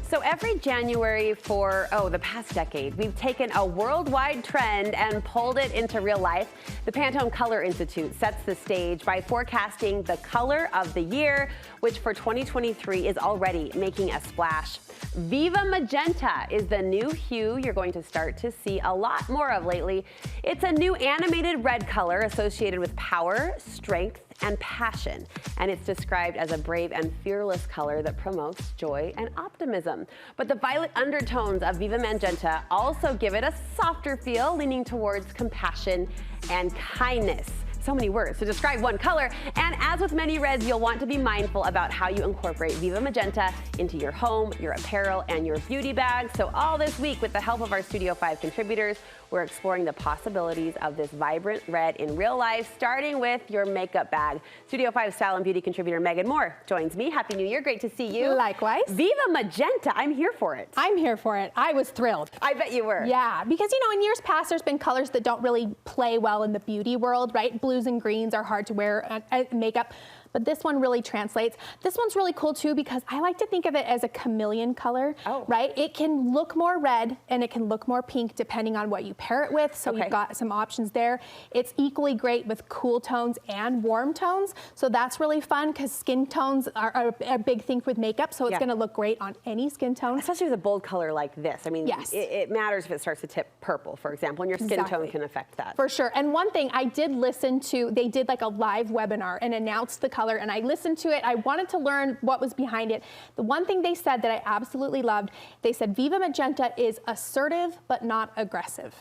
So every January for, the past decade, we've taken a worldwide trend and pulled it into real life. The Pantone Color Institute sets the stage by forecasting the color of the year, which for 2023 is already making a splash. Viva Magenta is the new hue you're going to start to see a lot more of lately. It's a new animated red color associated with power, strength, and passion. And it's described as a brave and fearless color that promotes joy and optimism. But the violet undertones of Viva Magenta also give it a softer feel, leaning towards compassion and kindness. So many words to describe one color. And as with many reds, you'll want to be mindful about how you incorporate Viva Magenta into your home, your apparel, and your beauty bag. So all this week, with the help of our Studio 5 contributors, we're exploring the possibilities of this vibrant red in real life, starting with your makeup bag. Studio 5 style and beauty contributor Megan Moore joins me. Happy New Year. Great to see you. Likewise. Viva Magenta. I'm here for it. I'm here for it. I was thrilled. I bet you were. Yeah, because, in years past, there's been colors that don't really play well in the beauty world, right? Blues and greens are hard to wear makeup. But this one really translates. This one's really cool too because I like to think of it as a chameleon color, right? It can look more red and it can look more pink depending on what you pair it with. So you've got some options there. It's equally great with cool tones and warm tones. So that's really fun because skin tones are a big thing with makeup. So it's gonna look great on any skin tone. Especially with a bold color like this. I mean, it matters if it starts to tip purple, for example, and your skin tone can affect that. For sure. And one thing I did listen to, they did like a live webinar and announced the color, and I listened to it. I wanted to learn what was behind it. The one thing they said that I absolutely loved, they said Viva Magenta is assertive but not aggressive.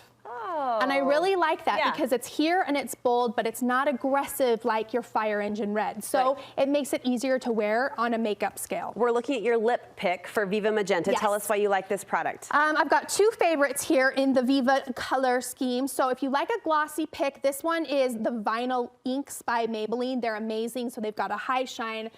And I really like that because it's here and it's bold, but it's not aggressive like your fire engine red. So it makes it easier to wear on a makeup scale. We're looking at your lip pick for Viva Magenta. Tell us why you like this product. I've got two favorites here in the Viva color scheme. So if you like a glossy pick, this one is the Vinyl Inks by Maybelline. They're amazing. So they've got a high shine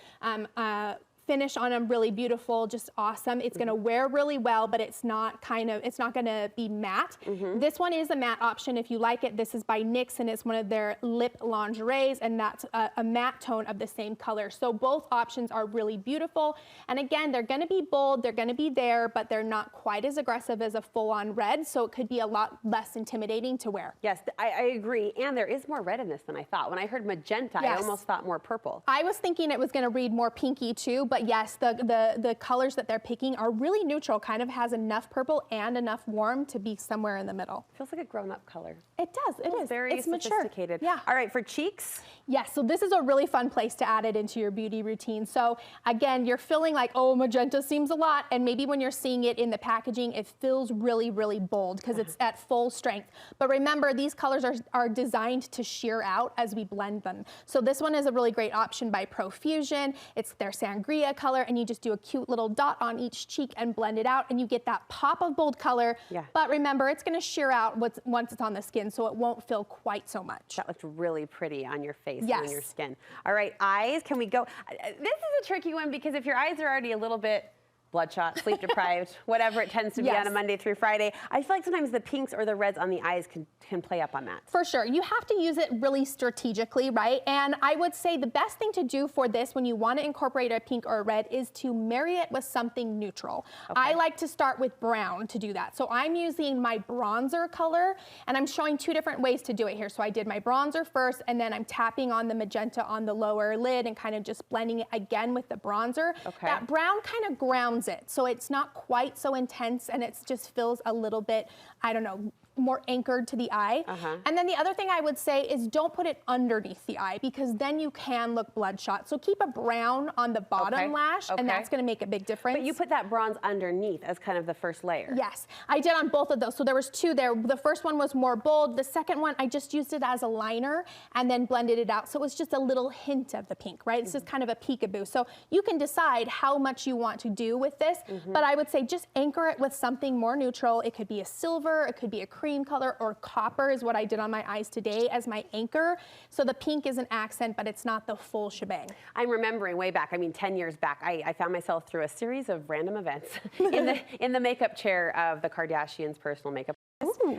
finish on them, really beautiful, just awesome. It's gonna wear really well, but it's not gonna be matte. This one is a matte option if you like it. This is by NYX and it's one of their lip lingeries, and that's a matte tone of the same color. So both options are really beautiful. And again, they're gonna be bold, they're gonna be there, but they're not quite as aggressive as a full-on red, so it could be a lot less intimidating to wear. Yes, I agree. And there is more red in this than I thought. When I heard magenta, I almost thought more purple. I was thinking it was gonna read more pinky too, but yes, the colors that they're picking are really neutral, kind of has enough purple and enough warm to be somewhere in the middle. Feels like a grown-up color. It does, it is. Very sophisticated. Yeah. All right, for cheeks? Yes, so this is a really fun place to add it into your beauty routine. So again, you're feeling like, oh, magenta seems a lot, and maybe when you're seeing it in the packaging, it feels really, really bold because it's at full strength. But remember, these colors are designed to sheer out as we blend them. So this one is a really great option by Profusion. It's their Sangria color, and you just do a cute little dot on each cheek and blend it out, and you get that pop of bold color. But remember, it's gonna sheer out once it's on the skin, so it won't feel quite so much. That looked really pretty on your face and on your skin. All right, eyes, can we go? This is a tricky one because if your eyes are already a little bit bloodshot, sleep deprived, whatever it tends to be on a Monday through Friday, I feel like sometimes the pinks or the reds on the eyes can play up on that. For sure. You have to use it really strategically, right? And I would say the best thing to do for this when you want to incorporate a pink or a red is to marry it with something neutral. I like to start with brown to do that. So I'm using my bronzer color, and I'm showing two different ways to do it here. So I did my bronzer first, and then I'm tapping on the magenta on the lower lid and kind of just blending it again with the bronzer. That brown kind of grounds it, so it's not quite so intense, and it just feels a little bit, I don't know, more anchored to the eye. And then the other thing I would say is don't put it underneath the eye because then you can look bloodshot. So keep a brown on the bottom lash, and that's gonna make a big difference. But you put that bronze underneath as kind of the first layer. Yes, I did on both of those. So there was two there. The first one was more bold. The second one, I just used it as a liner and then blended it out. So it was just a little hint of the pink, right? This is kind of a peekaboo. So you can decide how much you want to do with this, but I would say just anchor it with something more neutral. It could be a silver, it could be a cream color, or copper is what I did on my eyes today as my anchor. So the pink is an accent, but it's not the full shebang. I'm remembering way back, 10 years back, I found myself through a series of random events in the makeup chair of the Kardashians' personal makeup.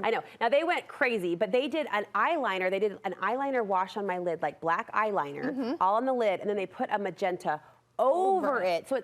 I know. Now they went crazy, but they did an eyeliner. They did an eyeliner wash on my lid, like black eyeliner, all on the lid, and then they put a magenta over it. So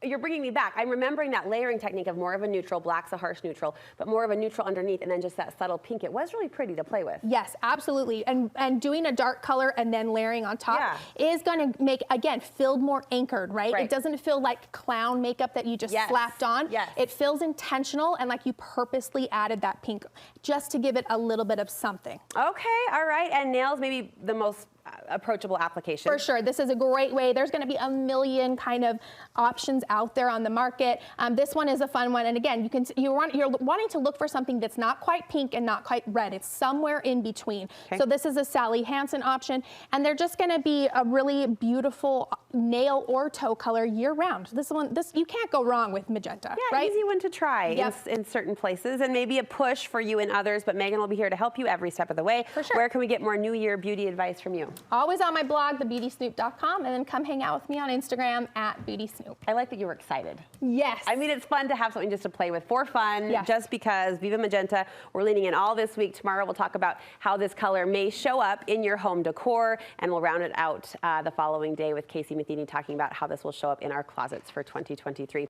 you're bringing me back. I'm remembering that layering technique of more of a neutral, black's a harsh neutral, but more of a neutral underneath, and then just that subtle pink. It was really pretty to play with. Yes, absolutely. And doing a dark color and then layering on top is going to make, again, feel more anchored, right? It doesn't feel like clown makeup that you just slapped on. It feels intentional and like you purposely added that pink just to give it a little bit of something. Okay, all right. And nails, maybe the most approachable application. For sure. This is a great way. There's going to be a million kind of options out there on the market. This one is a fun one. And again, you're wanting to look for something that's not quite pink and not quite red. It's somewhere in between. So this is a Sally Hansen option. And they're just going to be a really beautiful nail or toe color year round. This you can't go wrong with magenta. Yeah, easy one to try in certain places, and maybe a push for you and others, but Megan will be here to help you every step of the way. For sure. Where can we get more New Year beauty advice from you? Always on my blog, thebeautysnoop.com, and then come hang out with me on Instagram @BeautySnoop. I like that you were excited. Yes. I mean, it's fun to have something just to play with for fun, just because Viva Magenta, we're leaning in all this week. Tomorrow we'll talk about how this color may show up in your home decor, and we'll round it out the following day with Casey Matheny talking about how this will show up in our closets for 2023.